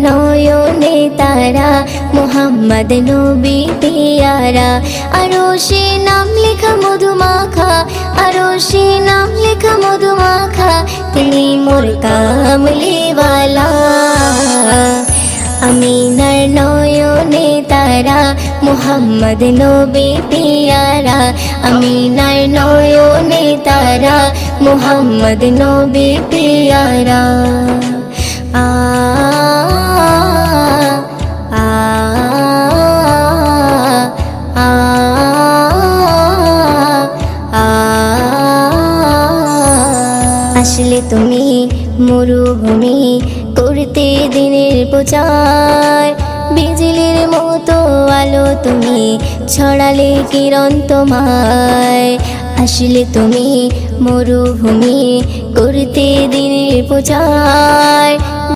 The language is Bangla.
নয়নে তারা মুহাম্মদ নবী পিয়ারা। আরশে নাম লেখা মধুমাখা, আরশে নাম লেখা মধুমাখা, তিনি মোর কামলিওয়ালা। আমিনার নয়নে তারা মুহাম্মদ নবী পিয়ারা। আমিনার নয়নে তারা মুহাম্মদ নবী পিয়ারা। আ আ আ আ আসলে তুমি মরুভূমি করতে দিনের প্রচার, বিজলির মতো আলো তুমি ছড়ালে কিরণ তোমায়। আসলে তুমি মরুভূমি করতে দিনের প্রচার,